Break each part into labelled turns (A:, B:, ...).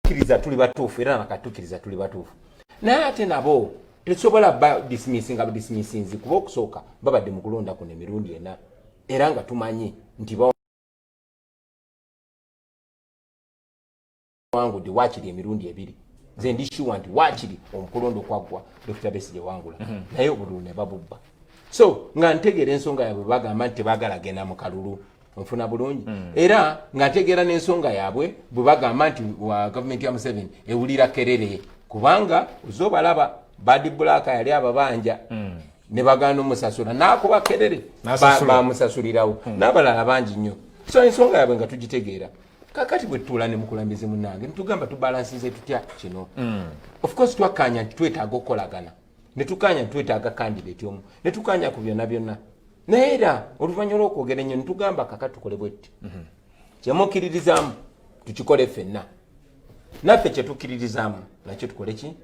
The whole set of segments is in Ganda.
A: kiriza tuli batuufu era nakatukiriza tuli batuufu naye ate nabo tetusobola dismissinzi kuba okusooka babadde mu kulonda kuno emirundi ena era nga tumanyi nti bawangudde waakiri emirundi ebiri nze ndishuwa nti waakiri omukulondo kwaggwa Dr. Besigye wangula naye obululu ne babubba so nga ntegeera ensonga yaabwe bagamba nti tebaagala genda mu kalulu onfuna bulungi era nga ntegeera n'ensonga yaabwe bwe bagamba nti wa gavumenti ya Museveni ewulira kerere kubanga ozobalaba Badi Black yali ababanja ne bagana omusasula n'akuba kerere bamusasulirawo n'abalala bangi nnyo so ensonga yaabwe nga tugitegeera kakati bwe tuula ne mukulambizi munnange nitugamba tubalansize tutya kino of course twakkaanya nti twetaaga okukolagana ne tukkaanya nti twetaaga candidate omu ne tukkaanya ku byonna byonna naye era oluvannyuma lw'okwogera ennyo nitugamba kakati tukole bwetti kyemukkiririzaamu tukikole ffenna naffe kyetukkiririzaamu nakyo tukole ki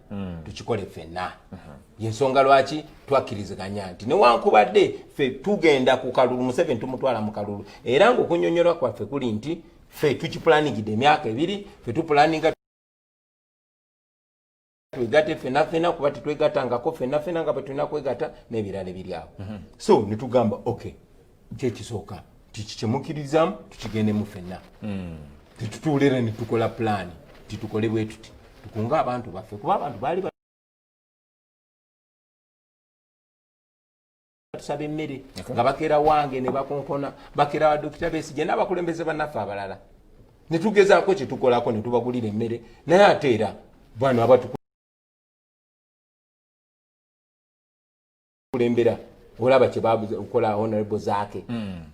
A: tukikole ffenna yensonga lwaki twakkiriziganya nti newankubadde ffe tugenda ku kalulu Museveni tumutwala mu kalulu era ng'okunnyonnyolwa kwaffe kuli nti ffe tukiplaningidde emyaka ebiri ffe tupulaninga twegate ffenna kuba tetwegatangako ffenna nga bwe tulina kwegata n'ebirala ebiri awo so netugamba okay kyekisooka tikikyemukkiririzaamu tukigendemu ffenna tetutuulera ne tukola pulaani titukole bwe tuti tukunga abantu baffe kuba abantu baali batusaba emmere nga bakeera wange ne bakonkona bakeera wa Dr. Besigye n'abakulembeze bannaffe abalala ne tugezaako kye tukolako ne tubagulira emmere naye ate era bano abatukulembera olaba kye bakola honorable Zaake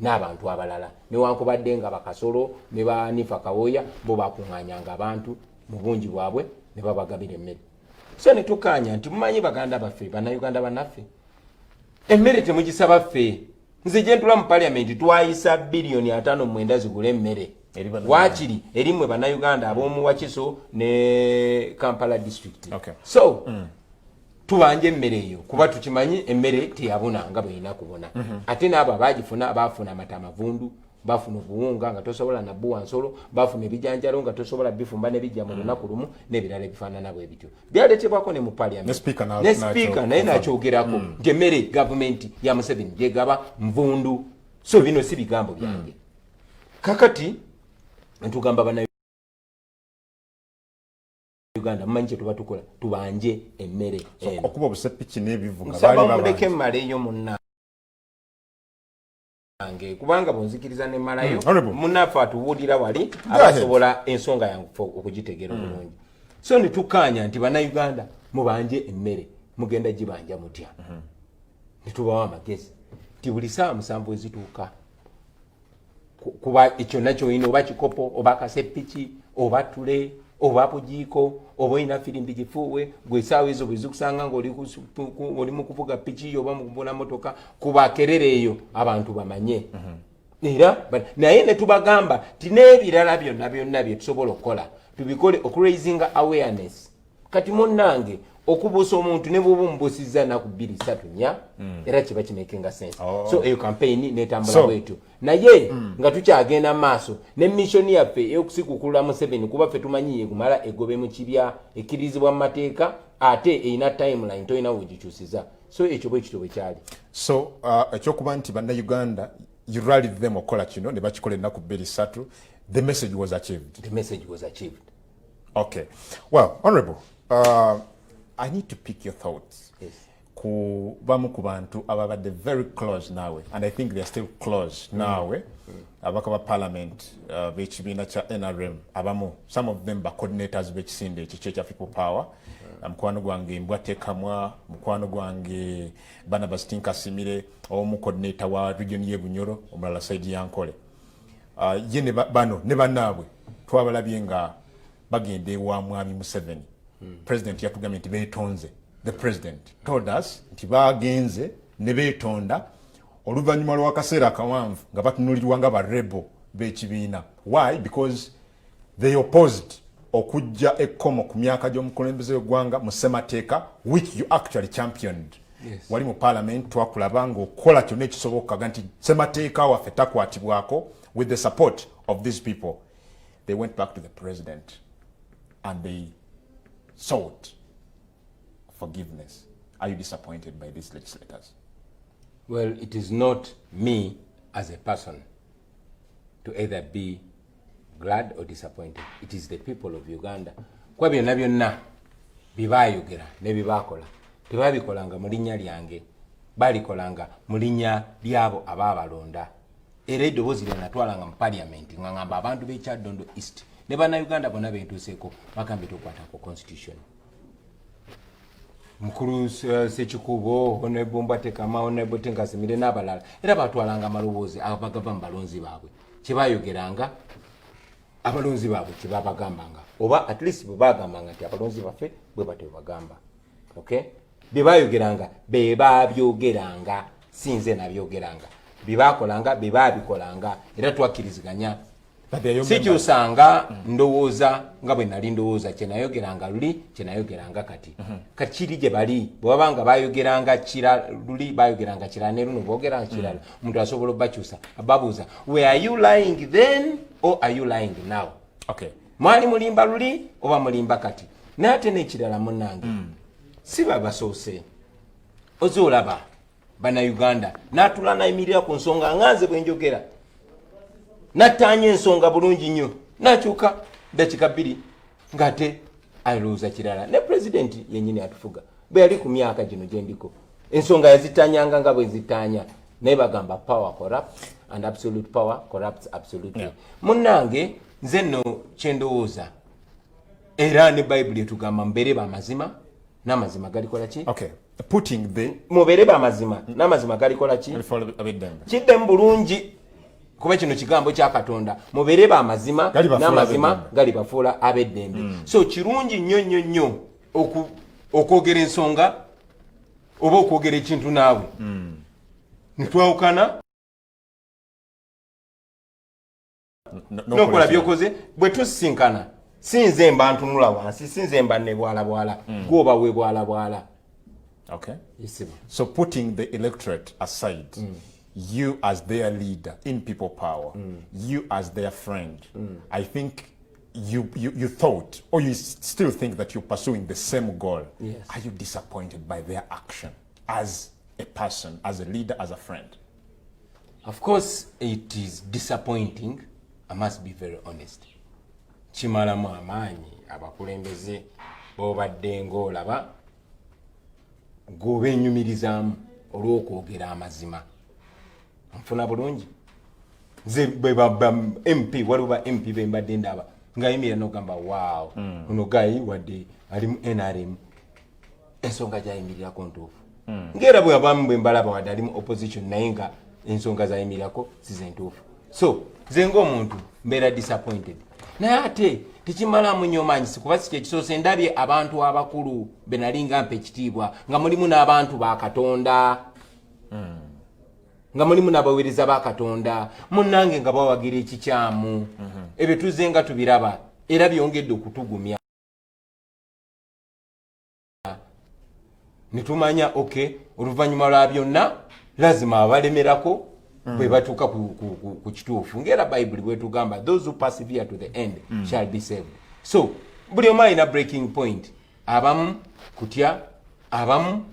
A: n'abantu abalala newankubadde nga bakasolo ne banifa Kawoya bo bakuŋŋaanyanga abantu mu bungi bwabwe ne babagabira emmere so ne tukkaanya nti mumanyi baganda baffe bannayuganda bannaffe emmere temugisaba ffe nze gye ntula mu paliamenti twayisa bilioni 5.9 zigula emmere waakiri erimwe bannayuganda ab'omu Wakiso ne Kampala district so tubanje emmere eyo kuba tukimanyi emmere teyabona nga bweyina kubona ate n'abo abagifuna baafuna amata amavundu bafuna obuwunga nga tosobola nabbuwa nsolo bafuna ebijanjalo nga tosobola bifumba ne bijja mu lunaku lumu n'ebirala ebifaanana bwe bityo byaleetebwako ne mu paliamenti ne sipiika naye nakyogerako nti emmere gavumenti ya Museveni gyegaba nvundu so bino si bigambo byange kakati ntugamba bannayuganda mumanyi kye tuba tukola tubanje emmere
B: okuba obusepiki n'ebivuga
A: nsaba muleke emmaleeyo munna kubanga bonzikiriza ne malayo munaffe atubuulira wali abasobola ensonga yange okugitegeera obulungi so netukkaanya nti bannayuganda mubanje emmere mugenda gibanja mutya netubawo amagezi nti buli saa 7 ezituuka kuba ekyo nakyo oyina oba kikopo oba kasepiki oba tule oba bujiiko oba oyina firimbi gifuuwe gwe essaawa ezo bwe zikusanga ng'oli mu kuvuga piki oba mu kuvuga motoka kuba kerere eyo abantu bamanye era naye ne tubagamba ti n'ebirala byonna bye tusobola okukola tubikole okuraisinga awareness kati munnange okubuusa omuntu ne bw'oba omubuusizza nnaku 2-3 era kiba kimakinga sense so eyo campaign netambula bwetyo naye nga tukyagenda maaso ne mission yaffe ey'okusikukulula Museveni kuba ffe tumanyiye kumala egobe mu kibya ekkirizibwa mu mateeka ate eyina timeline toyina wegikyusiza so ekyo bwe kityo bwe kyali
B: so ekyokuba nti bannayuganda you rallied them okukola kino ne bakikola ennaku 2-3 the message was achieved okay well honorable I need to pick your thoughts.
A: Yes.
B: Bamu ku bantu ababadde very close nawe and I think they are still close nawe abakaba parliament b'ekibiina kya NRM abamu some of them ba coordinators b'ekisinde ekikye kya People Power mukwano gwange Mbwatekamwa mukwano gwange Barnabas Tinkasimire omu coordinator wa region y'e Bunyoro omulala Saidi Yankole ye bano ne bannaabwe twabalabye nga bagende wa mwami Museveni president yatugambye nti beetonze the president told us nti bagenze ne beetonda oluvannyuma lw'akaseera akawanvu nga batunulirwa nga barebo b'ekibiina why because they opposed okujja ekkomo ku myaka gy'omukulembeze w'eggwanga mu ssemateeka which you actually championed wali mu parliament twakulaba ng'okola kyonna ekisoboka nti ssemateeka waffe takwatibwako with the support of these people they went back to the president and they sought forgiveness. Are you disappointed by these legislators?
A: Well, it is not me as a person to either be glad or disappointed. It is the people of Uganda. Kwa byonna byonna bibayogera ne bibakola tebabikolanga mu linnya lyange, balikolanga mu linnya lyabo ababalonda. Era eddoboozi lye natwalanga mu parliament nga ngamba abantu b'e Kyaddondo East ne bannayuganda bonna bentuuseeko bagambye tokwata ku constitution. Mukulu Sekikubo, Honorable Mbatekama, Honorable Tenkasimire n'abalala era batwalanga amaloboozi abagava mu balonzi baabwe kyebayogeranga abalonzi baabwe kyebabagambanga oba at least bwe bagambanga nti abalonzi baffe bwe batyo bagamba. Okay? Bye bayogeranga be babyogeranga sinze nabyogeranga bye bakolanga be babikolanga era twakkiriziganya. Sikyusanga ndowooza nga bwe nali ndowooza kyenayogeranga luli kyenayogeranga kati. Kati kiri gye bali bwe babanga bayogeranga kira luli bayogeranga kirala ne luno boogeranga kirala omuntu asobola obbakyusa ababuuza were are you lying then or are you lying now?
B: Okay.
A: Mwali mulimba luli oba mulimba kati? N'ate n'ekirala munnange si babasoose oze olaba bannayuganda n'atula nayimirira ku nsonga nganze bwe njogera natanya ensonga bulungi nnyo nakyuka dakika 2 ngate alowooza kirala. Ne pulezidenti yennyini atufuga bwe yali ku myaka gino gye ndiko ensonga yazitanyanga nga bwe zitanya naye bagamba power corrupts and absolute power corrupts absolutely. Yeah. Munnange nze nno kyendowooza era ne bayibuli etugamba mbeere b'amazima n'amazima galikola ki?
B: Okay. Putting the
A: mubeere b'amazima n'amazima galikola ki? Kiddemu bulungi kuba kino kigambo kya Katonda mubeere b'amazima n'amazima galibafuula ab'eddembe. So kirungi nnyo nnyo nnyo okwogera ensonga oba okwogera ekintu naawe netwawukana nokola byokoze bwe tusisinkana sinze mba ntunula wansi sinze mba ne bwala bwala gwoba we bwala bwala.
B: Okay.
A: Yes,
B: so putting the electorate aside, you as their leader in people power, you as their friend, I think you thought or you still think that you're pursuing the same goal.
A: Yes.
B: Are you disappointed by their action as a person, as a leader, as a friend?
A: Of course it is disappointing. I must be very honest. Kimalamu amaanyi abakulembeze bobadde ng'olaba g'obenyumirizaamu olw'okwogera amazima. Nfuna bulungi nze bwe baba MP waliwo ba MP be mbadde ndaba ng'ayimirira n'ogamba waaw ono gayi wadde ali mu NRM ensonga gy'ayimirirako ntuufu. Ng'era bwe abamu bwe mbalaba wadde ali mu opposition naye nga ensonga z'ayimirirako si ze ntuufu. So nze ng'omuntu mbeera disappointed. Naye ate tekimalamu nnyo maanyi kuba si kyekisoose ndabye abantu abakulu be nali nga mpa ekitiibwa nga mulimu n'abantu ba Katonda nga mulimu n'abaweereza ba Katonda munnange nga bawagira ekikyamu ebyo tuzze nga tubiraba era byongedde okutugumya ne tumanya okay oluvannyuma lwa byonna lazima abalemerako bwe batuuka ku kituufu ng'era bayibuli bwetugamba those who persevere to the end shall be saved. So buli omu alina breaking point, abamu kutya abamu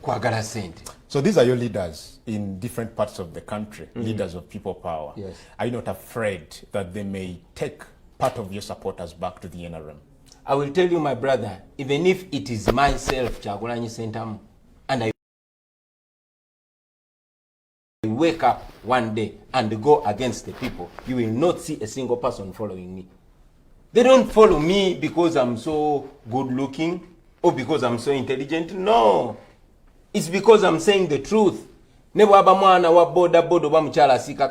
A: kwagala sente.
B: So these are your leaders in different parts of the country, leaders of people power.
A: Yes.
B: Are you not afraid that they may take part of your supporters back to the NRM?
A: I will tell you, my brother, even if it is myself, Kyagulanyi Ssentamu, and I wake up one day and go against the people, you will not see a single person following me. They don't follow me because I'm so good looking or because I'm so intelligent. No. It's because I'm saying the truth. Nebo aba mwana wa boda bodo ba mchala asika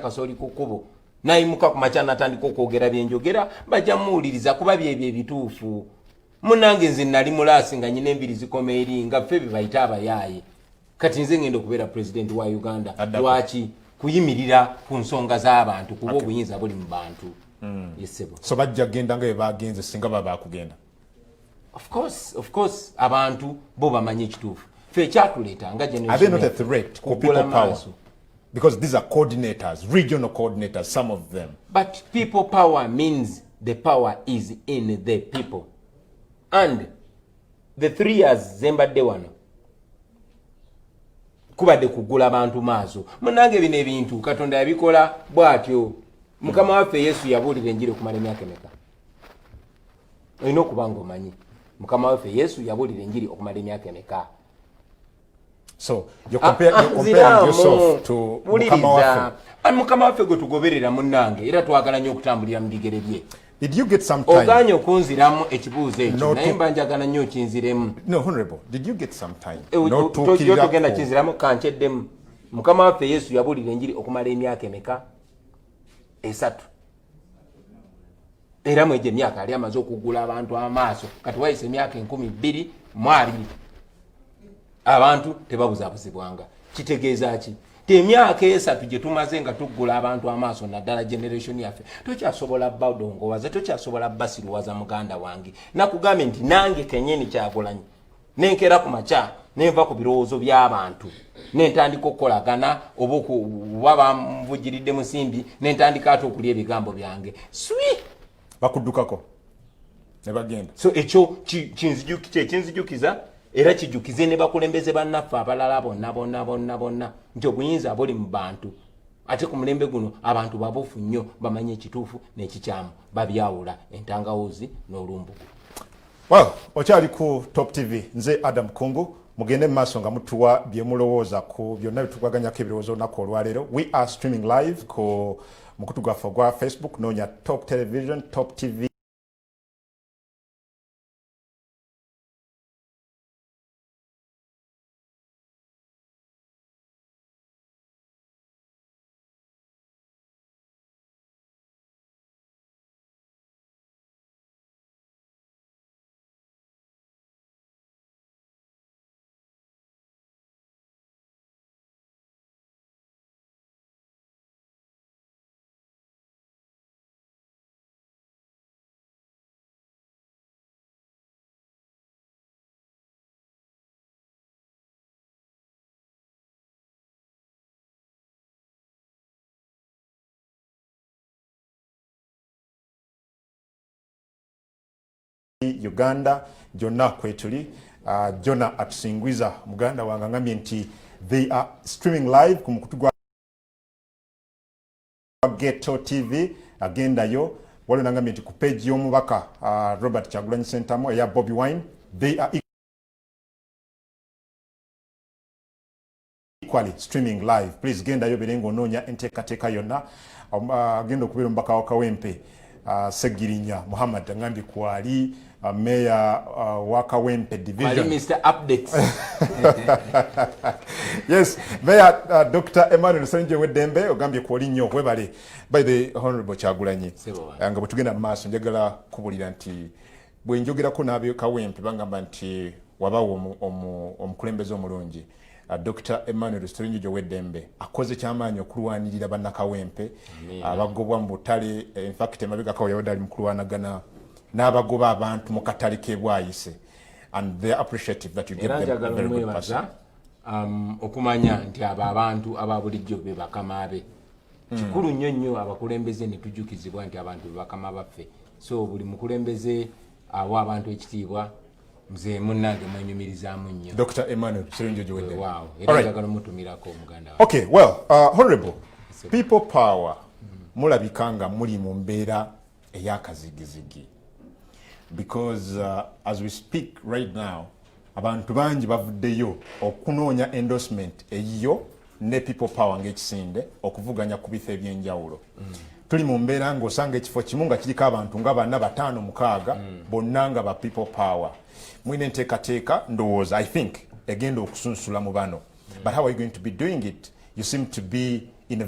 A: kasori kukubo. Na imuka kumachana natandika okwogera byenjogera bajja muwuliriza kuba byebyo ebituufu. Munnange nze nali mulasi nga nyine embiri zikome eri nga ffe bayita abayaaye. Kati nze ngenda okubeera president wa Uganda. Lwaki kuyimirira ku nsonga z'abantu kuba obuyinza buli mu bantu. Yesebo.
B: So bajja genda nga bagenze singa baba kugenda.
A: Of course abantu bo bamanyi ekituufu. Ffe kyatuleeta nga generation.
B: Are they not a threat to people power? Because these are coordinators, regional coordinators, some of them.
A: But people power means the power is in the people. And the 3 years zembadde wano kubadde kugula abantu maaso. Munange bino ebintu Katonda yabikola bw'atyo. Mukama waffe Yesu yabuulira enjiri okumala emyaka emeka? Olina okuba ng'omanyi. Mukama waffe Yesu yabuulira enjiri okumala emyaka emeka?
B: So you're comparing yourself to Mukama waffe.
A: Mukama waffe gwe tugoberera munnange era twagala nnyo okutambulira mu bigere bye.
B: Did you get some time?
A: Oganye okunziramu ekibuuzo ekyo naye mba njagala nnyo kinziremu.
B: No, Honorable, did you get some time?
A: Togenda kinziramu kancheddemu. Mukama waffe Yesu yabuulira enjiri okumala emyaka emeka? 3. Era mweje emyaka ali amaze okugula abantu amaaso kati wayise emyaka 12 abantu tebabuzabuzibwanga. Kitegeeza ki? Temyaka 3 gye tumaze nga tuggula abantu amaaso naddala generation yaffe tokyasobola badongowaza tokyasobola basiruwaza muganda wange nakugambye nti nange kenyeni Kyagulanyi nenkera ku makya nenva ku birowoozo by'abantu nentandika okukolagana oba bamvugiridde musimbi nentandika ate okulya ebigambo byange
B: bakuddukako ne bagenda.
A: So ekyo kinzijukiza era kijukize ne bakulembeze bannaffe abalala bonna nti obuyinza buli mu bantu ate ku mulembe guno abantu babufu nnyo bamanye ekituufu n'ekikyamu babyawula entangawuzi n'olumbugu.
B: Well, okyali ku Top TV nze Adam Kungu mugende maaso nga mutuwa bye mulowooza ku byonna bitugwaganyako ebirowoozo olunaku olwaleero. We are streaming live ku mukutu gwaffe gwa Facebook noonya Top Television, Top TV. Uganda Jonna kwetuli Jonna atusingwiza muganda wange ngambye nti they are streaming live ku mukutu gwa Ghetto TV agendayo waliwo nangambye nti ku page y'omubaka Robert Kyagulanyi Ssentamu eya Bobby Wine they are equally streaming live. Please gendayo berengo noonya enteekateeka yonna agenda okubeera omubaka wa Kawempe Segirinya Muhammad ngambye kwali Mayor wa Kawempe Division.
A: Mr. Updates.
B: Yes, Mayor Dr. Emmanuel Ssenje Weddembe ogambye kwali nnyo webale by the Honorable Kyagulanyi. Nga bwetugenda mu maaso njagala kubulira nti bwe njogerako n'ab'e Kawempe bangamba nti wabawo omukulembeze omulungi. Dr. Emmanuel Ssenje Weddembe akoze kyamaanyi okulwanirira bannakawempe abagobwa mu butale. In fact emabega kawo yawedde ali mu kulwanagana n'abagoba abantu mu katale ke bwayise and they are appreciative that you give them a very good person.
A: Okumanya nti abantu ababulijjo be bakama be kikulu nnyo nnyo abakulembeze ne tujjukizibwa nti abantu be bakama baffe. So buli mukulembeze awa abantu ekitiibwa mzee munnange mwenyumirizaamu nnyo.
B: Dr. Emmanuel Ssenje Weddembe.
A: Wow. Era njagala mutumirako omuganda.
B: Okay, well, Honorable, people power mulabika nga muli mu mbeera ey'akazigizigi. Because as we speak right now, abantu bangi bavuddeyo okunoonya endorsement eyiyo ne people power ng'ekisinde okuvuganya ku bifo eby'enjawulo. Tuli mu mbeera ng'osanga ekifo kimu nga kiriko abantu nga 4, 5, 6 bonna nga ba people power. Mwine enteekateeka ndowooza I think egenda okusunsula mu bano. But how are you going to be doing it? You seem to be in a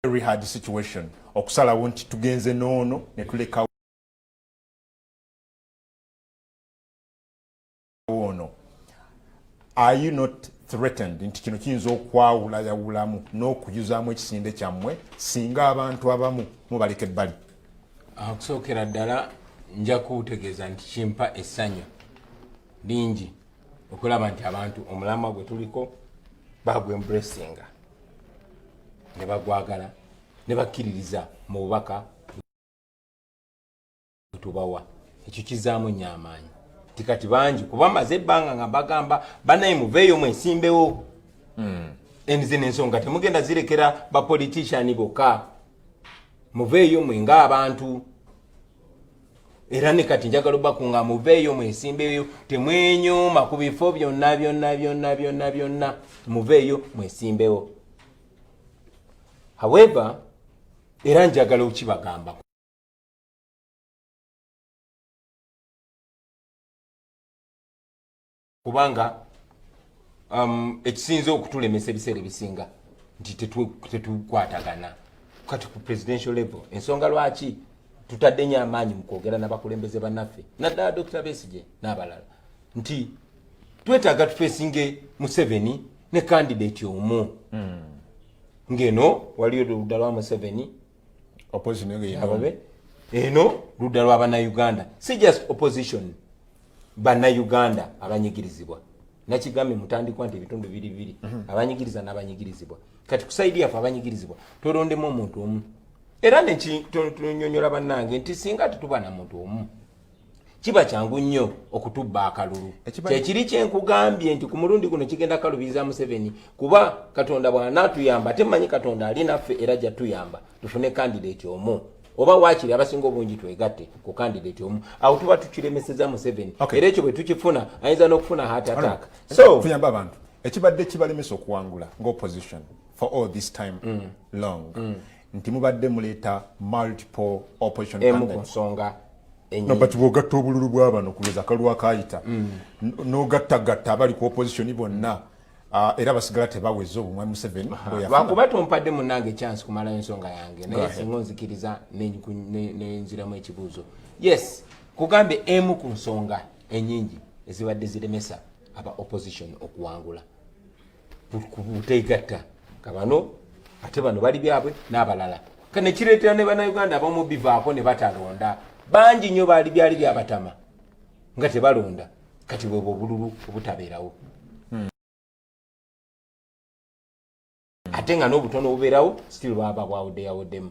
B: very hard situation. Okusalawo nti tugenze noono ne tuleka ono. Are you not threatened nti kino kiyinza okwawula yawulamu n'okuyuzaamu ekisinde kyammwe singa abantu abamu mubaleka ebbali?
A: Okusookera ddala nja kutegeeza nti kimpa essanyu lingi okulaba nti abantu omulamwa gwe tuliko bagwembracinga ne bagwagala ne bakkiririza mu bubaka tubawa ekyo kizaamu nnyo amaanyi tikati bangi kuba maze ebbanga nga bagamba banaye muveeyo mwesimbewo enzino ensonga temugenda zirekera bapoliticiani bokka muveeyo mwe ng'abantu era ne kati njagala obakunga muveeyo mwesimbeyo temwenyooma ku bifo byonna muveeyo mwesimbewo. However era njagala okibagamba kubanga ekisinze okutulemesa ebiseera ebisinga nti tetukwatagana kati ku presidential level. Ensonga lwaki tutadde nnyo amaanyi mu kwogera n'abakulembeze bannaffe naddala Dr. Besigye n'abalala nti twetaaga tufeesinge Museveni ne candidate omu ng'eno waliyo ludda lwa Museveni ababe eno ludda lwa bannayuganda si just opposition bannayuganda abanyigirizibwa nakigambye mutandikwa nti ebitundu biri abanyigiriza n'abanyigirizibwa kati kusaidi yaffe abanyigirizibwa tolondemu omuntu omu era nekinyonyola bannange nti singa tetuba na muntu omu kiba kyangu nnyo okutubba akalulu kyekiri kyenkugambye nti ku mulundi guno kigenda kalubiriza Museveni kuba Katonda bw'anaatuyamba ate mmanyi Katonda ali naffe era jatuyamba tufune candidate omu oba waakiri abasinga obungi twegatte ku candidate omu awo tuba tukiremeseza Museveni era ekyo bwe tukifuna ayinza n'okufuna heart attack. So
B: tuyamba abantu ekibadde kibalemesa okuwangula ng'opposition for all this time long nti mubadde muleeta multiple opposition candidates
A: ensonga
B: no but bwogatta obululu bw'abano kuweza akalulu akaayita n'ogattagatta abali ku opposition bonna era basigala tebaweza obumwa Museveni
A: lwakuba tompadde munnange chance kumalayo ensonga yange naye singa onzikiriza nenziramu ekibuuzo. Yes kugambye emu ku nsonga ennyingi ezibadde ziremesa aba opposition okuwangula kuteegatta kabano ate bano bali byabwe n'abalala kane kireetera ne bannayuganda abamu bivaako ne batalonda bangi nnyo baali byali byabatama nga tebalonda kati bwe obululu obutabeerawo ate nga n'obutono obubeerawo still baba bwawoddeyawoddemu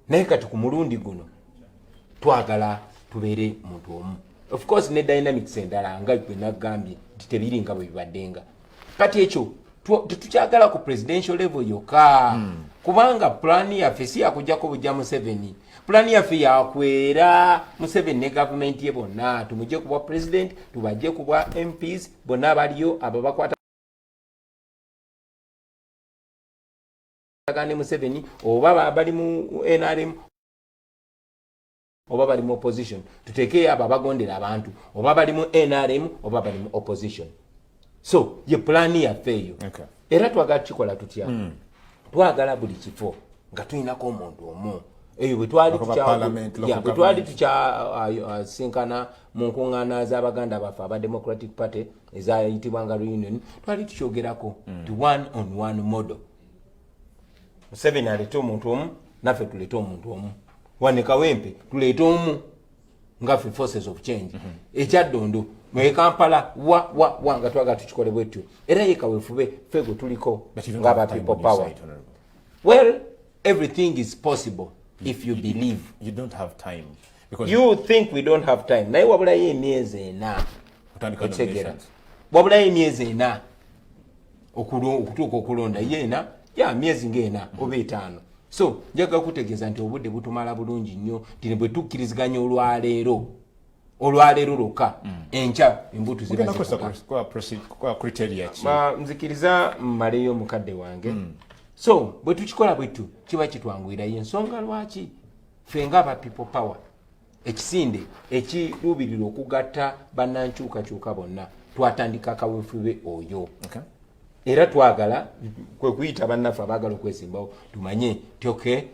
A: naye kati ku mulundi guno twagala tubeere muntu omu. Of course ne dynamics endala nga gwe nagambye nti tebiri nga bwe bibaddenga kati ekyo tetukyagala ku presidential level yokka kubanga pulaani yaffe si yakujjako bujja Museveni pulaani yaffe yakwera Museveni ne gavumenti ye bonna tumujje ku bwa president tubajje ku bwa MPs bonna abaliyo abo bakwata ne Museveni oba bali mu NRM oba bali mu opposition tuteeke abo abagondera abantu oba bali mu NRM oba bali mu opposition. So ye pulaani yaffe eyo era twagala tukikola tutya twagala buli kifo nga tulinako omuntu omu eyo bwe twali tukyasinkana mu nkuŋŋaana z'abaganda baffe aba Democratic Party ezayitibwanga reunion twali tukyogerako ti one on one model. Museveni aleete omuntu omu naffe tuleete omuntu omu wane Kawempe tuleete omu ngaffe forces of change ekyaddondo mwe Kampala nga twagala tukikole bwetyo era ye kaweefube ffe gwe tuliko ng'aba people power. Well everything is possible if you believe.
B: You don't have time because
A: you think we don't have time naye wabulayo emyezi ena wabulayo emyezi ena okutuuka okulonda yeena ya myezi ng'ena oba etaano. So njagala kutegeeza nti obudde butumala bulungi nnyo nti bwe tukkiriziganya olwaleero lwokka enkya embuto nzikiriza mmaleyo mukadde wange. So bwe tukikola bwetu kiba kitwanguyirayo ensonga lwaki ffe ng'aba people power ekisinde ekiruubirira okugatta bannankyukakyuka bonna twatandika kaweefube oyo era twagala kwe kuyita bannaffe abaagala okwesimbawo tumanye tyoke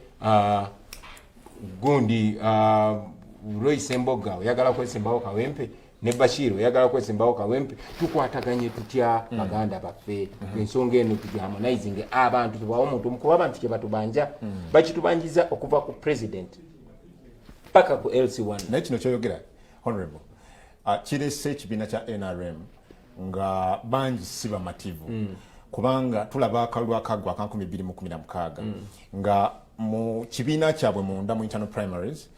A: gundi Royce Mboga oyagala kwesimbawo Kawempe ne Bashir oyagala kwesimbawo Kawempe tukwataganye tutya baganda baffe ensonga eno tugiharmonizing abantu tubawo omuntu omukuba abantu kye batubanja bakitubanjiza okuva ku president paka ku LC1
B: naye kino kyoyogera honorable kirese ekibiina kya NRM nga bangi si bamativu kubanga tulaba akalulu akagwa aka 2016 nga mu kibiina kyabwe munda mu internal primaries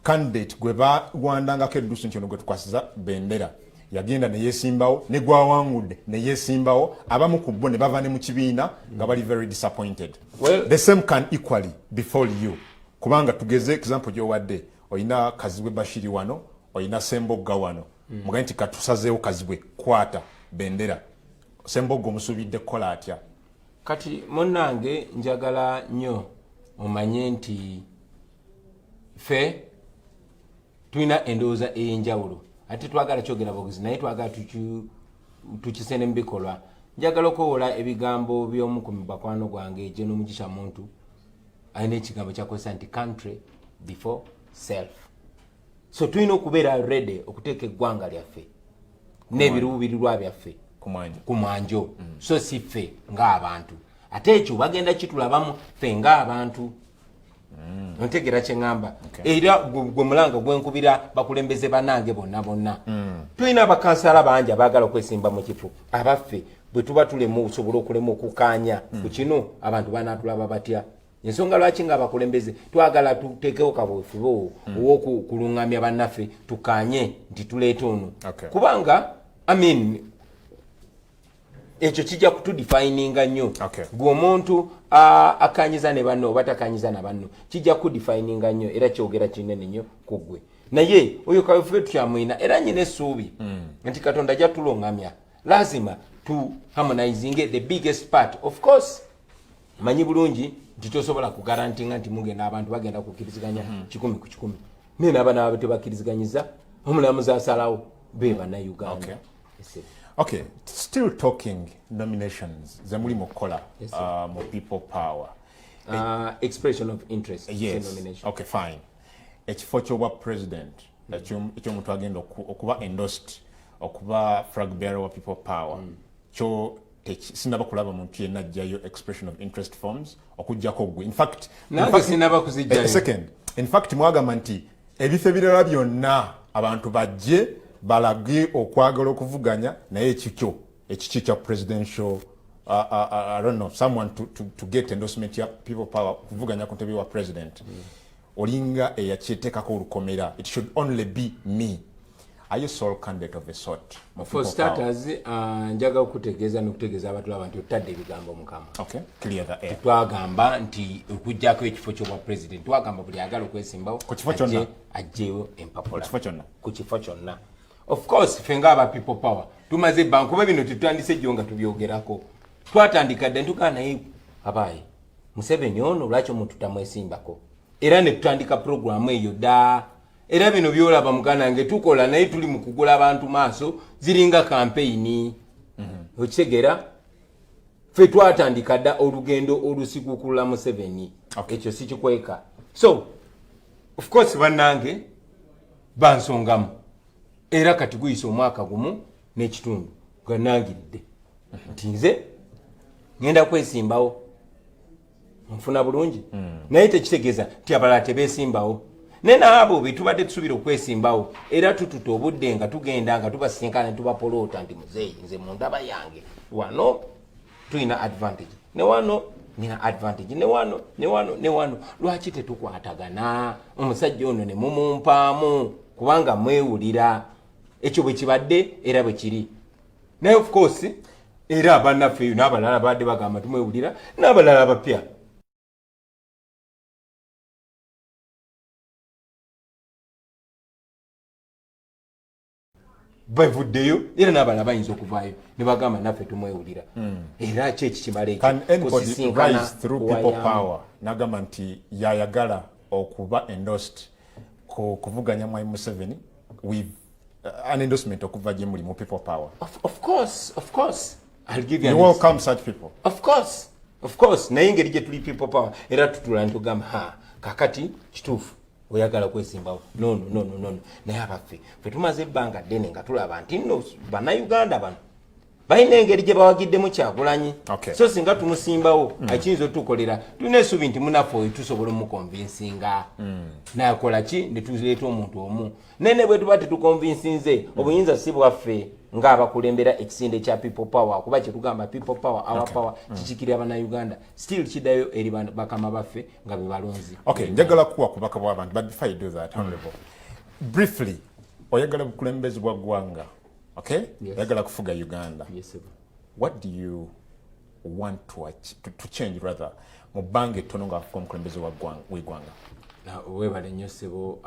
B: candidate gwe bawandangako eddusu nti ono gwe tukwasiza bendera yagenda ne yesimbawo ne gwawangudde ne yesimbawo abamu ku bo ne bava ne mu kibiina nga bali very disappointed. The same can equally befall you kubanga tugeze example gy'owadde oyina Kazibwe Bashiri wano oyina Sembogga wano mugaye nti katusazeewo Kazibwe kwata bendera Sembogga omusuubidde kukola atya
A: kati munnange njagala nnyo omanye nti fe tulina endowooza ey'enjawulo ate twagala kyogera bogezi naye twagala tukisene mu bikolwa. Njagala okwowola ebigambo by'omu ku mibakwano gwange gye n'omugisha muntu alina ekigambo kyakozesa nti country before self. So tulina okubeera ready okuteeka eggwanga lyaffe n'ebiruubirirwa byaffe ku mwanjo so si ffe ng'abantu ate ekyo bagenda kitulabamu ffe ng'abantu. Ntegera kye ngamba era gwe mulanga gwenkubira bakulembeze banange bonna tulina abakansala bangi abaagala okwesimba mu kifo abaffe bwe tuba tulemu okusobola okulema okukaanya ku kino abantu banaatulaba batya. Ensonga lwaki nga abakulembeze twagala tuteekewo kabuufubo ow'okuluŋŋamya bannaffe tukaanye nti tuleeta ono kubanga ekyo kijja kutudefininga nnyo gwe omuntu akanyiza ne banno oba takanyiza na banno kijja kudefininga nnyo era kyogera kinene nnyo ku ggwe naye oyo kaweefube tukyamwina era nyina essuubi nti Katonda ajja tulungamya lazima tu harmonizing the biggest part. Of course manyi bulungi nti tosobola kugarantinga nti mugenda abantu bagenda kukkiriziganya 100 ku 100 naye n'abaana babe tebakkiriziganyiza omulamuzi asalawo be bannayuganda.
B: Okay, still talking nominations. Zemuli Mokola, mo people power.
A: Expression of interest.
B: Yes.
A: Nomination.
B: Okay, fine. Ekifo ky'obwa president, eky'omuntu agenda okuba endorsed, okuba flag bearer wa people power. Kyo sinaba kulaba muntu yenna ajjayo expression of interest forms okujjako gwe. In fact,
A: sinaba kuzijjayo.
B: Second, in fact mwagamba nti ebifo ebirala byonna abantu bajje balage okwagala okuvuganya naye ekikyo kya presidential I don't know someone to get endorsement ya people power kuvuganya ku ntebe wa president olinga eyakyetekako olukomera. It should only be me. Are you sole candidate of a sort?
A: For starters, njaga okutegeeza n'okutegeeza abantu abantu otadde ebigambo mukama.
B: Okay, clear the air.
A: Twagamba nti okujjako ekifo ky'obwa president twagamba buli agala okwesimbawo
B: ku kifo kyonna
A: ajjeewo empapula
B: ku
A: kifo kyonna. Of course fenga aba people power tumaze bankuba bino tutandise jjo nga tubyogerako twatandika dde ntukaa naye abaye Museveni ono lwaki omuntu tamwesimbako era ne tutandika programu eyo dda era bino byolaba mugana nge tukola naye tuli mu kugula abantu maaso ziringa campaign okitegeera ffe twatandika dda olugendo olusigukula Museveni ekyo si kikweka. So of course bannange bansongamu era kati guyise omwaka gumu n'ekitundu ganangiridde nti nze ngenda kwesimbawo nfuna bulungi naye tekitegeeza nti abalala tebeesimbawo naye naabo betubadde tusuubira okwesimbawo era tututa obudde nga tugenda nga tubasinkana ne tubapoloota nti muzeeyi nze mu ndaba yange wano tulina advantage ne wano nina advantage ne wano lwaki tetukwatagana omusajja ono ne mumumpaamu kubanga mwewulira ekyo bwe kibadde era bwe kiri naye of course era abannaffe n'abalala badde bagamba tumwewulira n'abalala bapya bavuddeyo era n'abalala bayinza okuvaayo ne bagamba naffe tumwewulira era ki ekikimala ekyo.
B: Can anybody rise through people power n'agamba nti yayagala okuba endorsed kuvuganya Mwai Museveni with an endorsement okuva gye muli mu people power?
A: Of course I'll give you
B: you welcome such people.
A: Of course naye engeri gye tuli people power era tutula ntugamba kakati kituufu oyagala kwesimbawo no naye abaffe ffe tumaze ebbanga ddene nga tulaba nti nno bannayuganda bano balina engeri gye bawagiddemu Kyagulanyi.
B: Okay.
A: So singa tumusimbawo akiyinza otukolera tulina essuubi nti munafe oyo tusobola omukonvinsinga nakola ki ne tuleeta omuntu omu nene bwe tuba tetukonvinsinze obuyinza si bwaffe ng'abakulembera ekisinde kya people power kuba kye tugamba people power our power kikikirira bannayuganda still kiddayo eri bakama baffe nga be balonzi.
B: Okay, njagala kuwa kubaka bw'abantu but before you do that honorable briefly oyagala bukulembezi bwa ggwanga. Okay?
A: Yes.
B: Oyagala kufuga Uganda.
A: Yes, sir.
B: What do you want to change rather mu bbanga ettono ng'afuka omukulembezi w'eggwanga?
A: Weebale nnyo ssebo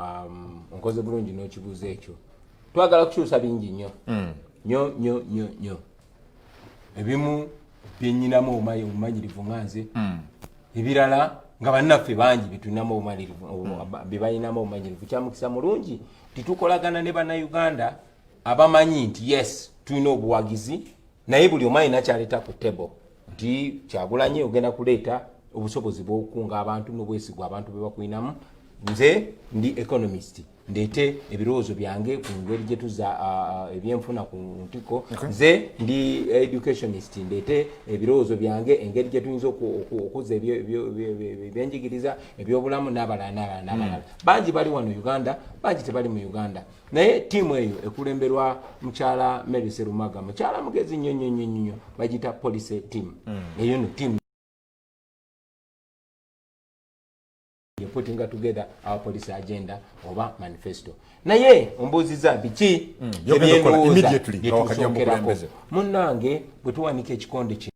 A: onkoze bulungi n'okibuuza ekyo twagala kukyusa bingi nnyo nnyo ebimu byennyinamu obumanyirivu nga nze ebirala nga bannaffe bangi bitulinamu bebalinamu obumanyirivu kyamukisa mulungi titukolagana ne bannayuganda abamanyi nti yes tulina obuwagizi naye buli omu alina kyaleeta ku table nti Kyagulanyi ogenda kuleeta obusobozi bw'okukunga abantu n'obwesigwa abantu be bakulinamu. Nze ndi economist ndeete ebirowoozo byange ku ngeri gye tuzza ebyenfuna ku ntiko. Nze ndi educationist ndeete ebirowoozo byange engeri gye tuyinza okuzza ebyenjigiriza ebyobulamu n'abalala bangi bali wano Uganda bangi tebali mu Uganda naye tiimu eyo ekulemberwa mukyala Mary Serumaga mukyala mugezi nnyo bagita police team eyo no team putting together our policy agenda oba manifesto naye ombuziza biki
B: immediately
A: munnange bwe tuwanika ekikonde kino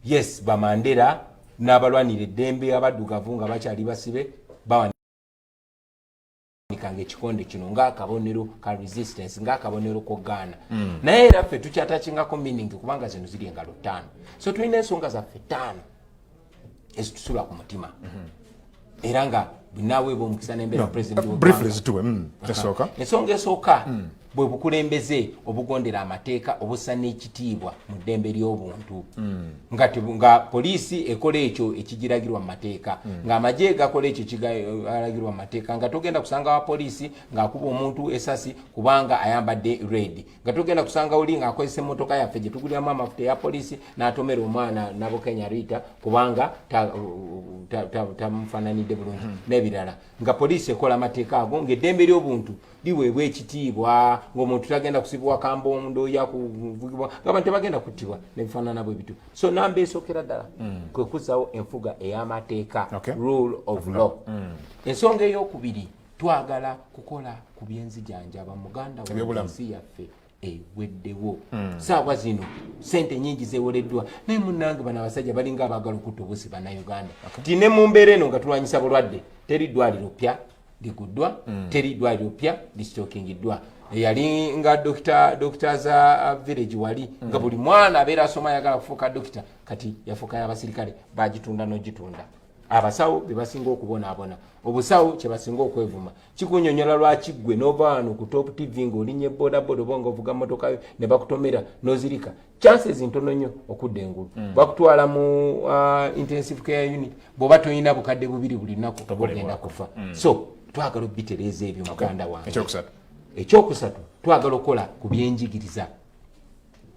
A: yes bamandera n'abalwanira eddembe abaddugavu nga bakyali basibe bawanika ekikonde kino ng'akabonero ka resistance ng'akabonero k'ogaana naye era ffe tukyatachingako meaning kubanga zino ziri engalo ttaano so tulina ensonga zaffe ttaano ezitusula ku mutima era nga binaweebwa omukisa n'embeera president ensonga esooka bwe bukulembeze obugondera amateeka obussa n'ekitiibwa mu ddembe ly'obuntu nga poliisi ekola ekyo ekigiragirwa mu mateeka ng'amagye gakola ekyo ekigiragirwa mu mateeka nga togenda kusanga wa poliisi ng'akuba omuntu esasi kubanga ayambadde red nga togenda kusanga oli ng'akozesa emmotoka yaffe gye tuguliramu amafuta eya poliisi n'atomera omwana Nabukenya Rita kubanga tamufaananidde bulungi n'ebirala nga poliisi ekola amateeka ago ng'eddembe ly'obuntu liweebwa ekitiibwa ng'omuntu tagenda kusibibwa kambondo yakuvugibwa ng'abantu tebagenda kuttibwa nebifaanana bwe bitu so namba esookera ddala kwe kussawo enfuga ey'amateeka rule of law ensonga ey'okubiri twagala kukola ku byenzijanjaba muganda wansi yaffe eweddewo saawa zino sente nyingi zewoleddwa naye munnange bano abasajja balinga abaagala okutta obusi bannayuganda ti ne mu mbeera eno nga tulwanyisa bulwadde teri ddwaliro pya liguddwa teri ddwaliro pya lisitookingiddwa yali nga dokita za village wali nga buli mwana abeera asoma ayagala kufuuka dokita kati yafuuka y'abasirikale bagitunda n'ogitunda abasawo be basinga okubonaabona obusawo kye basinga okwevuma kikunyonyola lwaki ggwe n'ova wano ku top tv ng'olinya bodaboda oba ng'ovuga mmotoka ne bakutomera n'ozirika chances ntono nnyo okudda engulu bakutwala mu intensive care unit bw'oba toyina bukadde bubiri buli lunaku ogenda kufa so twagala obitereeza ebyo muganda wange ekyokusatu twagala okukola ku byenjigiriza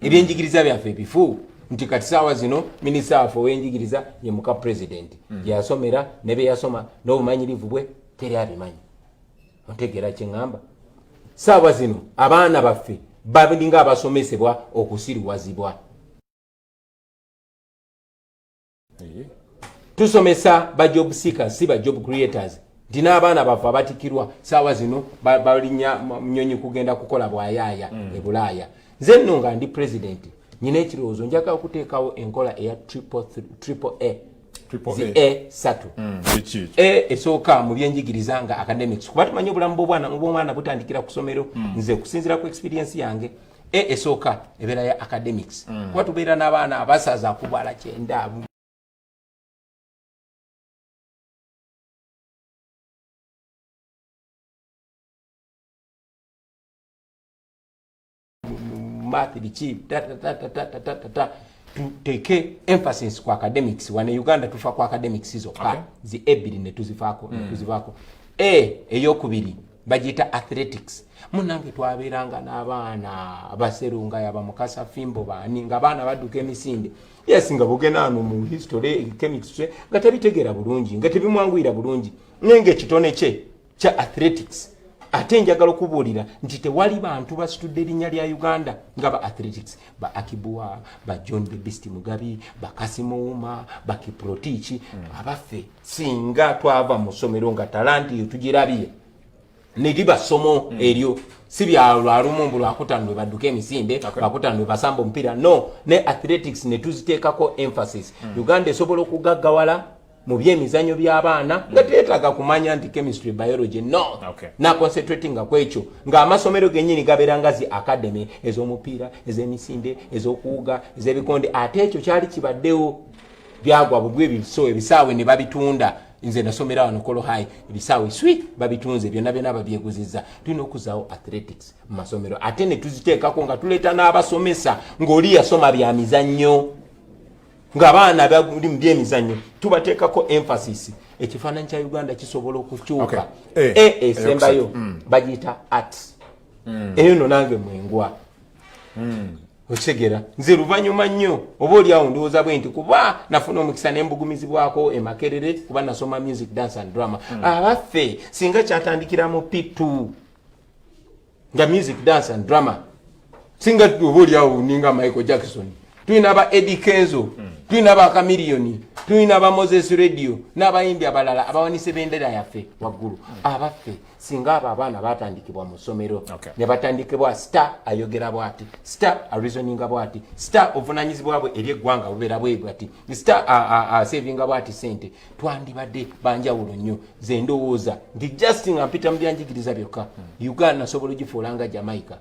A: ebyenjigiriza byaffe ebifu nti kati saawa zino minisita waffe ow'enjigiriza ye muka pulezidenti yasomera ne be yasoma n'obumanyirivu bwe teri abimanyi otegeera kye ŋŋamba saawa zino abaana baffe balinga abasomesebwa okusiriwazibwa tusomesa ba job seekers si ba job creators nti n'abaana baffe abatikirwa saawa zino balinya mnyonyi kugenda kukola bwayaaya e Bulaaya nze nno nga ndi pulezidenti nyina ekirowoozo njagala okuteekawo enkola eya triple A satu esooka mu byenjigiriza nga academics kuba tumanyi obulamu bw'omwana butandikira ku ssomero nze kusinziira ku experience yange esooka ebeera ya academics kuba tubeera n'abaana abasaza kubala 9 math biki tuteke emphasis kwa academics wane Uganda tufa kwa academics zokka zi ebiri ne tuzivaako eyokubiri bagiyita athletics. Munange twabeeranga n'abaana abaserunga yaba mukasa fimbo baani ng'abaana badduka emisinde. Yes, nga bugena ano mu history chemistry nga tabitegeera bulungi nga tebimwanguyira bulungi nenge ekitone kya athletics. Ate njagala okubuulira nti tewali bantu basitudde erinnya lya Uganda nga ba athletics, ba Akibua, ba John the Beast Mugabi, ba Kasimouma, ba Kiprotich. Abaffe singa twava mu ssomero nga talanti tugirabye ne liba somo eryo si bya lwalumu lwakutano lwe badduka emisinde bakutano lwe basamba omupiira no ne athletics ne tuziteekako emphasis. Uganda esobola okugaggawala mu byemizanyo by'abaana nga teetaaga kumanya nti chemistry biology no na concentrating ku ekyo ng'amasomero gennyini gabeera nga zi academy ez'omupiira ez'emisinde ez'okuwuga ez'ebikonde ate ekyo kyali kibaddewo byagwa bugwe ebisaawe ne babitunda. Nze nasomera wano Kolo High ebisaawe swi babitunze byonna byonna babyeguzizza. Tulina okuzaawo athletics mu masomero ate ne tuziteekako nga tuleeta n'abasomesa ng'oli yasoma bya mizannyo ng'abaana bali mu byemizannyo tubateekako emphasis. Ekifaananyi kya Uganda kisobola okukyuka. Esembayo bagiyita arts. Eyo no nange mwengwa. Okitegeera nze luvannyuma nnyo oba oliawo ndowooza bwe nti kuba nafuna omukisa n'embugumizibwako e Makerere kuba nasoma music dance and drama. Abaffe singa kyatandikira mu P2 nga music dance and drama singa oba oliawo ninga Michael Jackson tulina aba Eddie Kenzo tulina aba Chameleone tulina aba Moses Radio n'abayimbi abalala abawanise b'endera yaffe waggulu. Abaffe singa abo abaana batandikibwa mu ssomero ne batandikibwa star ayogera bw'ati, star areasoninga bw'ati, star obuvunanyizibwa bwe eri eggwanga bubeera bwe bw'ati, star asavinga bw'ati sente, twandibadde banjawulo nnyo. Ze ndowooza nti just nga mpita mu byanjigiriza byokka Uganda sobola ogifuula nga Jamaica.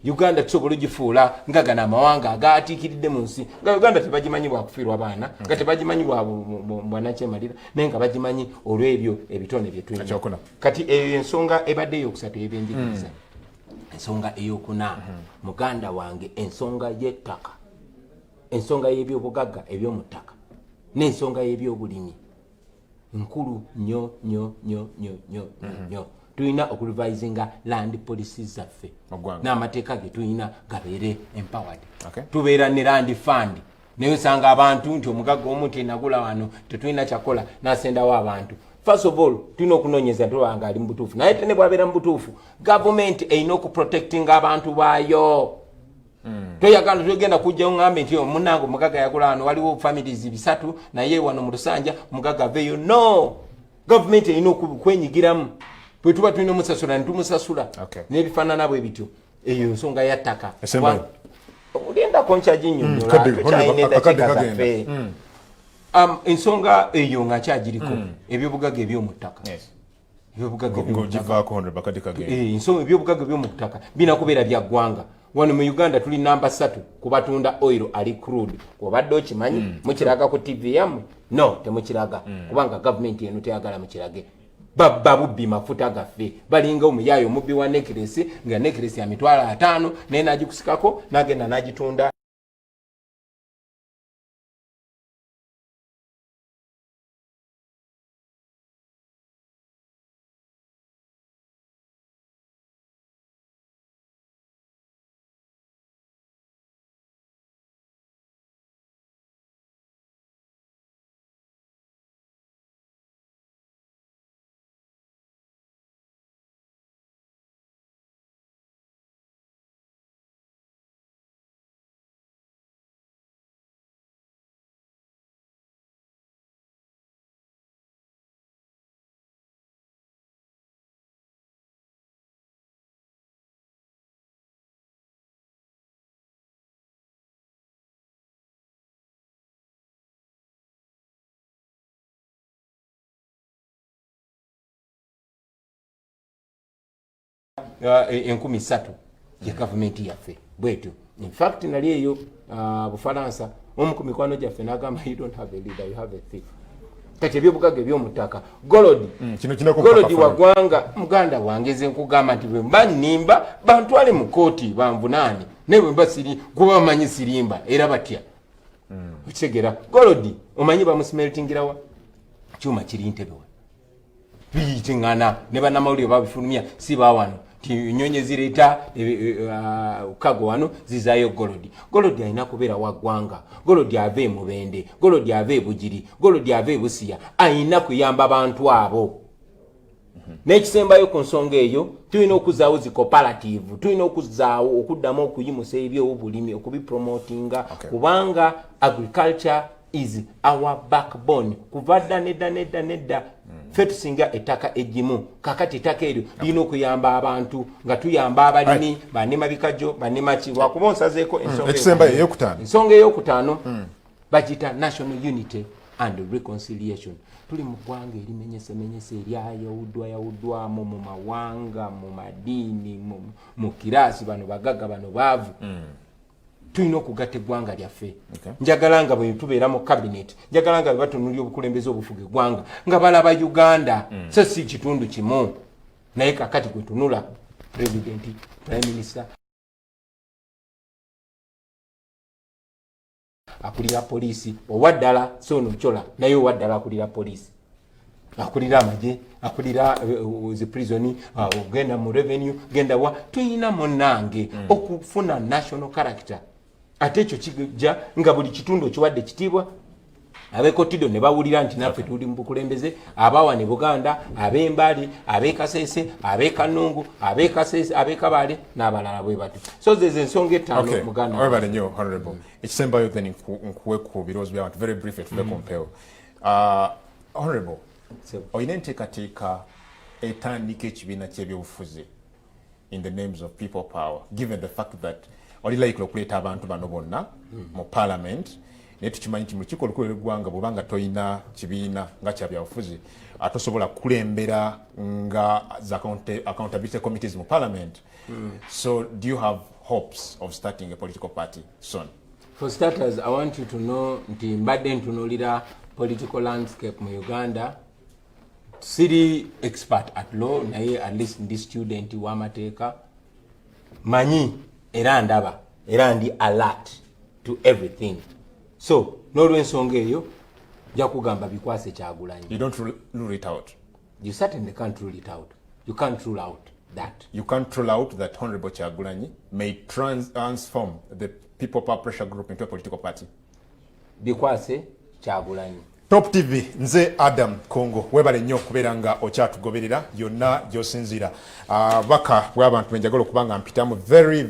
A: Uganda tusobola ogifuula nga gana amawanga agaatiikiridde mu nsi nga Uganda tebagimanyi bwakufiirwa baana nga tebagimanyi bwanakyemalira naye nga bagimanyi olw'ebyo ebitone bye tulina. Kati ensonga ebadde ey'okusatu ebyenjigiriza ensonga ey'okuna muganda wange ensonga y'ettaka ensonga y'ebyobugagga eby'omu ttaka n'ensonga y'ebyobulimi nkulu nnyo nnyo nnyo nnyo nnyo nnyo. Tulina okurevisinga land policies zaffe n'amateeka ge tulina gabeere empowered. Tubeera ne land fund naye osanga abantu nti omugagga omu tenagula wano tetulina kyakola n'asendawo abantu. First of all tulina okunoonyeza tulanga ali mu butuufu naye tene bwabeera mu butuufu gavumenti erina okuprotectinga abantu baayo. Toyagala togenda kujja ngambe nti omunango omugagga yagula wano waliwo families bisatu naye wano mu Lusanja omugagga aveeyo. No, gavumenti erina okwenyigiramu bwe tuba tulina omusasula ne tumusasula n'ebifaanana bwe bityo. Eyo nsonga ya ttaka ogendako nkyaginnyonnyola tukyalina eddakiika zaffe. Ensonga eyo nga kyagiriko ebyobugagga eby'omu ttaka ebyobugagga eby'omu ttaka bina kubeera bya ggwanga. Wano mu Uganda tuli namba 3 ku batunda oil ali crude. Obadde okimanyi mukiraga ku TV yammwe? No, temukiraga kubanga gavumenti eno teyagala mukirage. Babubbi mafuta gaffe balinga omuyaayo omubbi wa necklace nga necklace ya mitwalo 5 naye nagikusikako nagenda nagitunda. Enkumi 3 ya gavumenti yaffe bwetyo. In fact nali eyo Bufaransa omu ku mikwano gyaffe n'agamba you don't have a leader, you have a thief. Kati ebyobugagga eby'omu ttaka Golodi Golodi wagwanga muganda wange ze nkugamba nti bwe mba nnimba bantwale mu kooti banvunaani naye bwe mba siri kuba bamanyi sirimba era batya. Okitegeera Golodi omanyi bamusmeltingirawa kyuma kiri Ntebe biyitingana ne bannamawulire babifulumya si bawano ti nyonye zireeta kago wano zizaayo golodi alina kubeera wa ggwanga, golodi ave mubende, golodi ave bugiri, golodi ave busiya, alina kuyamba bantu abo. N'ekisembayo ku nsonga eyo tulina okuzaawo zi cooperative, tulina okuzaawo okuddamu okuyimusa ebyobulimi okubipromotinga kubanga agriculture is our backbone. Kuva nedda ffe tusinga ettaka egimu kakati ettaka eryo lirina okuyamba abantu nga tuyamba abalimi banema bikajjo banema ki lwakuba onsazeeko ensonga eyokutaano bagita national unity and reconciliation. Tuli mu ggwanga erimenyesemenyese eryayawuddwamu mu mawanga mu madiini mu kiraasi bano bagaga bano baavu tulina okugatta eggwanga lyaffe. Njagala nga bwe tubeera mu cabinet, njagala nga batunulya obukulembeze obufuga eggwanga nga balaba Uganda so si kitundu kimu naye kakati gwe tunula president prime minister akulira polisi owaddala Sono Chola naye owaddala akulira polisi akulira amagye akulira the prison ogenda mu revenue genda wa tuyina munange okufuna national character ate ekyo kijja nga buli kitundu kiwadde kitiibwa abekotido ne bawulira nti naffe tuli mu bukulembeze abawa ne Buganda ab'Embali ab'Ekasese ab'Ekanungu ab'Ekasese ab'Ekabale n'abalala bwe bati so zezo ensonga etaano muganda
B: webale nnyo honorable ekisembayo then nkuwe ku birowoozo by'abantu very brief tuve compel honorable oyina enteekateeka etandika ekibiina ky'ebyobufuzi in the names of people power given the fact that oli like okuleeta abantu bano bonna mu parliament naye tukimanyi nti mu lukiiko olukulu lw'eggwanga bw'obanga toyina kibiina nga kya byabufuzi atosobola kukulembera nga accountability committees mu parliament. So do you have hopes of starting a political party soon?
A: For starters, I want you to know nti mbadde ntunuulira political landscape mu Uganda siri expert at law naye at least ndi student w'amateeka manyi era ndaba era ndi alert to everything. So n'olw'ensonga eyo nja kugamba bikwase Kyagulanyi.
B: You don't rule it out?
A: You certainly can't rule it out. You can't rule out that.
B: You can't rule out that Honorable Kyagulanyi may transform the People Power Pressure Group into a political party?
A: Bikwase Kyagulanyi.
B: Top TV nze Adam Kongo webale nnyo okubeera nga okyatugoberera yonna gy'osinziira baka bw'abantu benjagala okubanga mpitamu very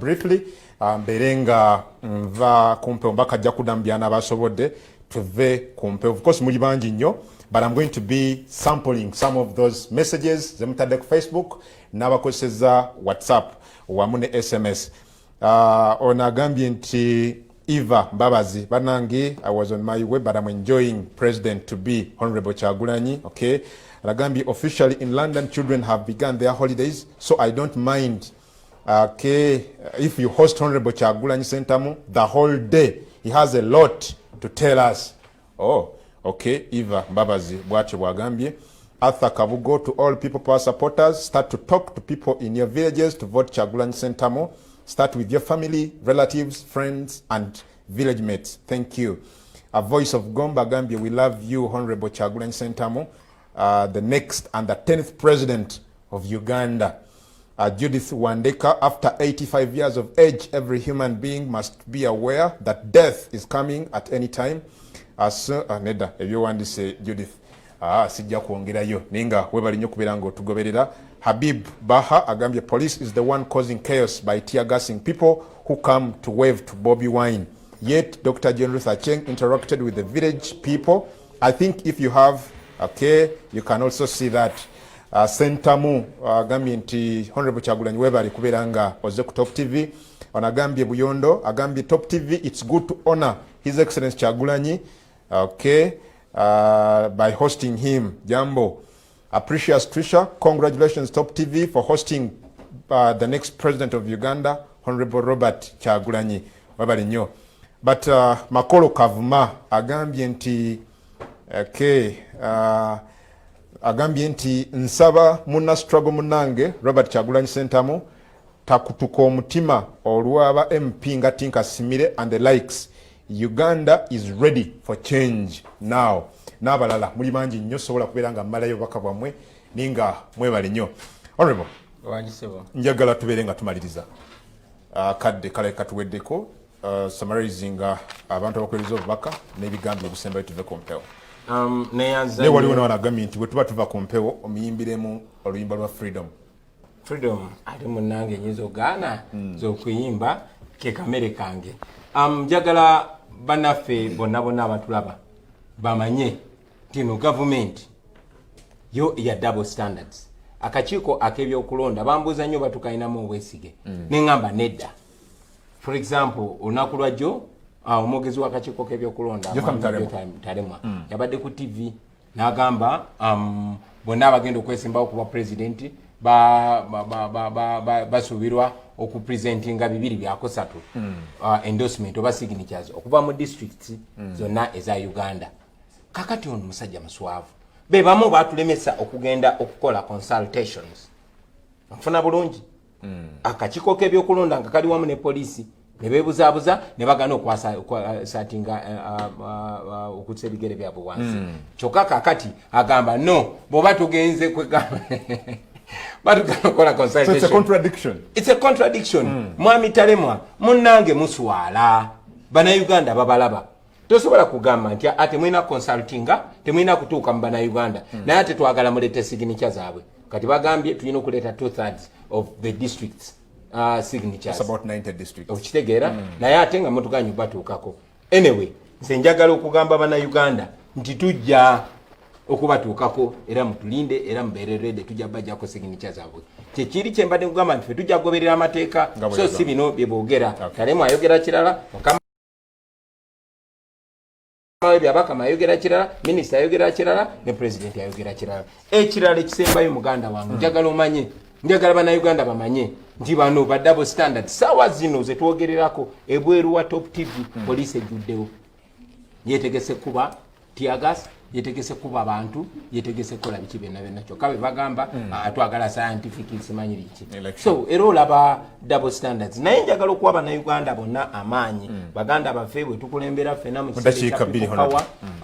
B: briefly mbeere nga nva kumpe mbaka ajja kuddamu byana abasobodde tuve kumpe. Of course muli bangi nnyo but I'm going to be sampling some of those messages zemutadde ku Facebook n'abakozeseza WhatsApp wamu ne SMS. Ono agambye nti Eva Mbabazi banange I was on my way but I'm enjoying President to be Honorable Kyagulanyi. Okay, Ragambi officially in London children have begun their holidays so I don't mind if you host Honorable Kyagulanyi Sentamu the whole day. He has a lot to tell us. Oh, okay, Eva Mbabazi bwatyo bwagambye. Arthur Kabugo, to all People Power supporters, start to talk to people in your villages to vote Kyagulanyi Sentamu. Start with your family, relatives, friends, and village mates. Thank you. A voice of Gomba Gambia, we love you, Honorable Kyagulanyi Sentamu, the next and the 10th president of Uganda. Judith Wandeka, after 85 years of age, every human being must be aware that death is coming at any time. Neda, ebyowandise Judith. Sijja kwongerayo ninga webali nnyo kubeera nga otugoberera. Habib Baha agambye police is the one causing chaos by tear gassing people who come to wave to Bobby Wine. Yet Dr. John Ruth Acheng interacted with the village people. I think if you have, okay, you can also see that. Sentamu agambye nti Honorable Kyagulanyi webali kubeera nga ozze ku Top TV. Onagambye Buyondo agambye Top TV, it's good to honor His Excellency Kyagulanyi, okay, by hosting him. Jambo. Precious Trisha, congratulations Top TV for hosting the next president of Uganda, Honorable Robert Kyagulanyi. Webali nnyo. But Makolo Kavuma agambye nti okay, agambye nti nsaba muna struggle munange Robert Kyagulanyi Sentamu takutuka omutima olwaba MP nga Tinka Simire and the likes. Uganda is ready for change now. n'abalala muli bangi nnyo sobola kubeera nga mmalayo baka bwammwe ninga mwebale nnyo. Honorable njagala tubeere nga tumaliriza kadde kale katuweddeko summarizinga abantu abakweriza obubaka n'ebigambo ebisembayo tuve ku mpewo. Ne waliwo n'abanagambye nti bwe tuba tuva ku mpewo omuyimbiremu oluyimba lwa freedom
A: ate munnange nyinza ogaana z'okuyimba ke kamere kange. Njagala bannaffe bonna abatulaba bamanye nti no gavumenti yo ya double standards. Akakiiko ak'ebyokulonda bambuuza nnyo batukalinamu obwesige neŋŋamba nedda. For example olunaku lwajjo omwogezi w'akakiiko k'ebyokulonda Talemwa yabadde ku TV n'agamba bonna abagenda okwesimbawo kuba pulezidenti basuubirwa okupresentinga 2-3 endorsement oba signatures okuva mu districts zonna eza Uganda. Kakati ono musajja muswavu be bamu batulemesa okugenda okukola consultations nfuna bulungi akakiiko k'ebyokulonda nga kali wamu ne poliisi ne beebuzaabuza ne bagana okwasatinga okutsa ebigere byabwe wansi kyokka kakati agamba no bw'oba tugenze kwegamba batugana consultation.
B: So it's a contradiction.
A: It's a contradiction. Mwami Talemwa munnange muswala bannayuganda babalaba tosobola kugamba nti ate mwina consultinga temwina kutuuka mu bannayuganda naye ate twagala mulete signature zaabwe kati bagambye tulina okuleeta 2/3 of the districts signatures.
B: It's about 90 districts.
A: Okitegeera naye ate nga mutuganye batuukako. Anyway nze njagala okugamba bannayuganda nti tujja okubatuukako era mutulinde era mubeererede tujja bajjako signature zaabwe. Kyekiri kye mbadde nkugamba nti ffe tujja kugoberera amateeka so si bino bye boogera. Kalemu ayogera kirala byabakama ayogera kirala minisita ayogera kirala ne pulezidenti ayogera kirala. Ekirala ekisembayo muganda wange njagala omanye njagala bannayuganda bamanye nti bano ba double standard saawa zino ze twogererako ebweru wa Top TV poliisi ejjuddewo yeetegese kuba tiagas yetegese kuba abantu yetegese kola biki byonna byonna kyokka be bagamba twagala scientific simanyi liki. So era olaba double standards naye njagala okuwa bannayuganda bonna amaanyi baganda baffe bwe tukulembera ffena mu kiseera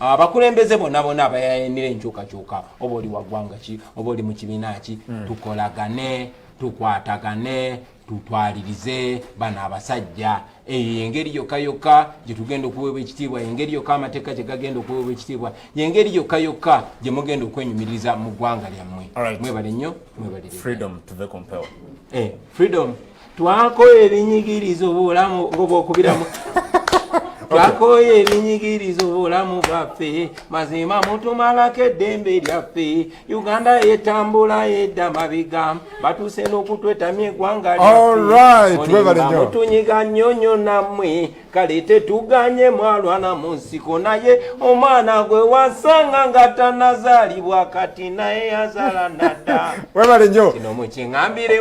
A: abakulembeze bonna abayayanira enkyukakyuka oba oli waggwanga ki oba oli mu kibiina ki tukolagane tukwatagane tutwalirize bano abasajja engeri yokka gye tugenda okuweebwa ekitiibwa engeri yokka amateeka gye gagenda okuweebwa ekitiibwa engeri yokka gye mugenda okwenyumiriza mu ggwanga lyammwe. Mwebale nnyo mwebalire.
B: Freedom tuve ku mpewo.
A: Freedom twakoye ebinyigiriza obulamu ng'obwokubiramu twakoye ebinyigiriza obulamu bwaffe mazima mutumalako eddembe lyaffe Uganda yetambula yedda mabega batuuse n'okutwetamya eggwanga lyaffe mutunyiga nnyonyo nammwe kale tetuganye mwalwana mu nsiko naye omwana gwe wasanga nga tannazaalibwa kati naye yazaala nadda.
B: Webale nnyo
A: kino mukiŋŋambire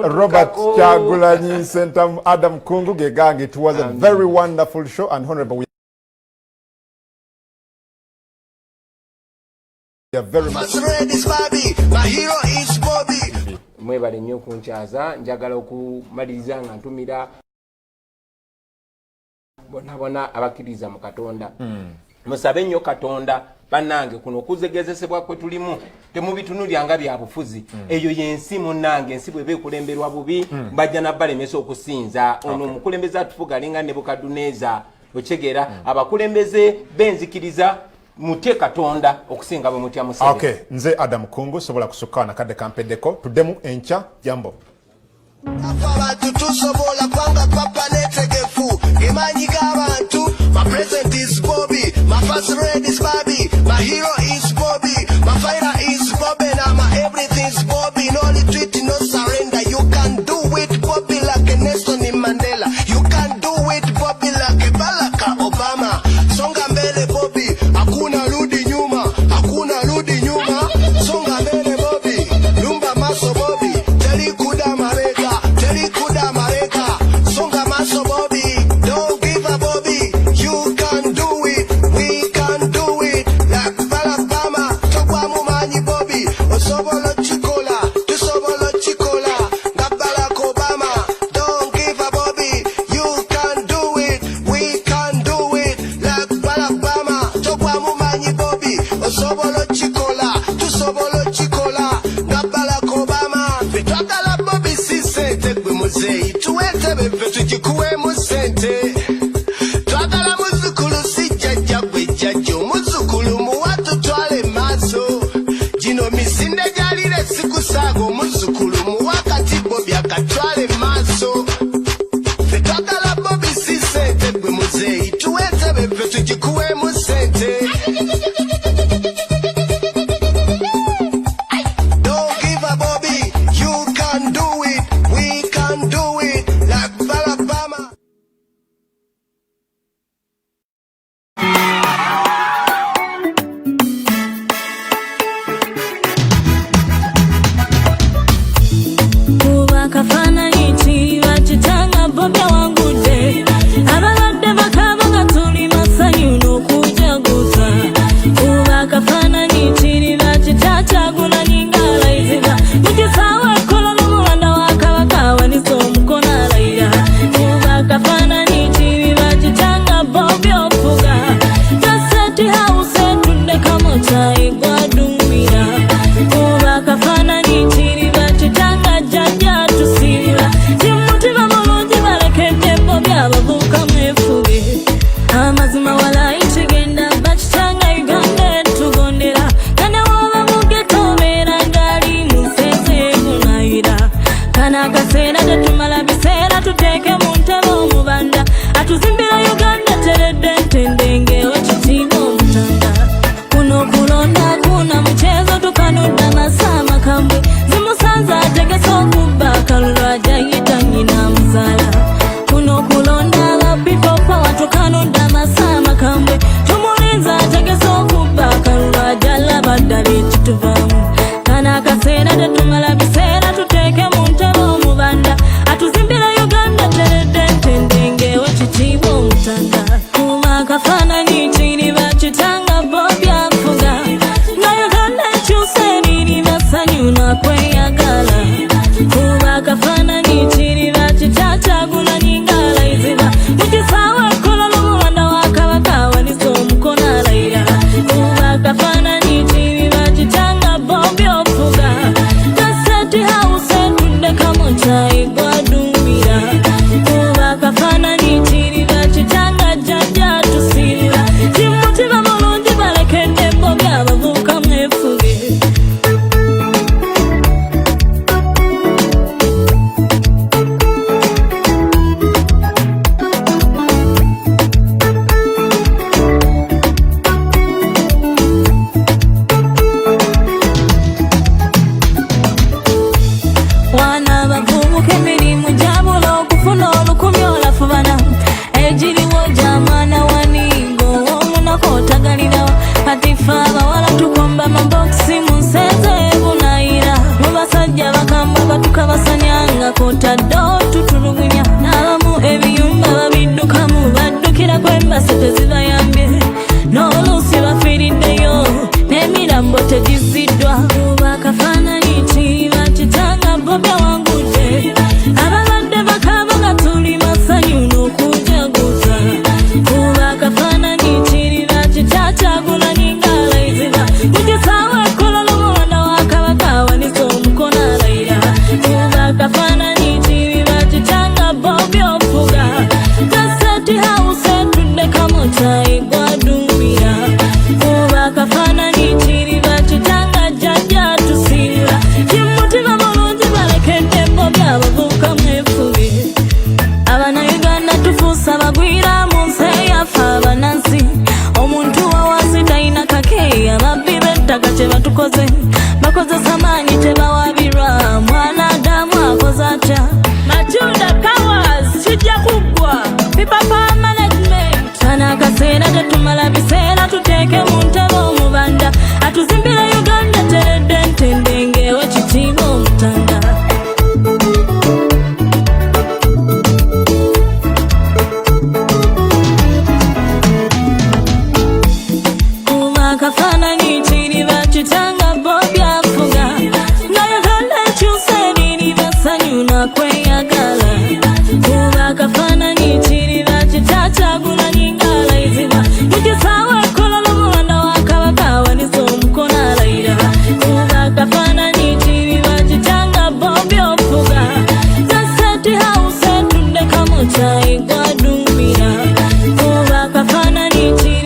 B: Robert Kyagulanyi Sentamu Adam Kungu gegange. It was a very wonderful show and honorable. We are very much
A: mwebale nnyo kunkyaza njagala okumaliriza nga ntumira bonna abakkiriza mu Katonda musabe nnyo Katonda bannange kuno okuzegezesebwa kwe tulimu temubitunulyanga bya bufuzi eyo yensi munnange ensi bweba ekulemberwa bubi bajja nabbalemesa okusinza ono omukulembeze atufuga alinga Nebukadduneeza okitegeera abakulembeze benzikiriza mutye Katonda okusinga bwe mutya Museveni.
B: Okay, nze Adam Kungu sobola kusukka na kadde kampeddeko tuddemu enkya jambo.
C: Abantu tusobola kwanga papa netegefu emanyi g'abantu. My present is Bobby, my first red is Bobby, my hero is Bobby, my fighter is Bobby, now my everything's Bobby. No retreat, no surrender. You can do it Bobby like a Nelson Mandela. You can do it Bobby like a Barack Obama. Songa mbele Bobby, hakuna rudi nyuma, hakuna rudi nyuma. Songa mbele Bobby, lumba maso Bobby, teri kuda mareka, ntebe ffe tugikuweemu ssente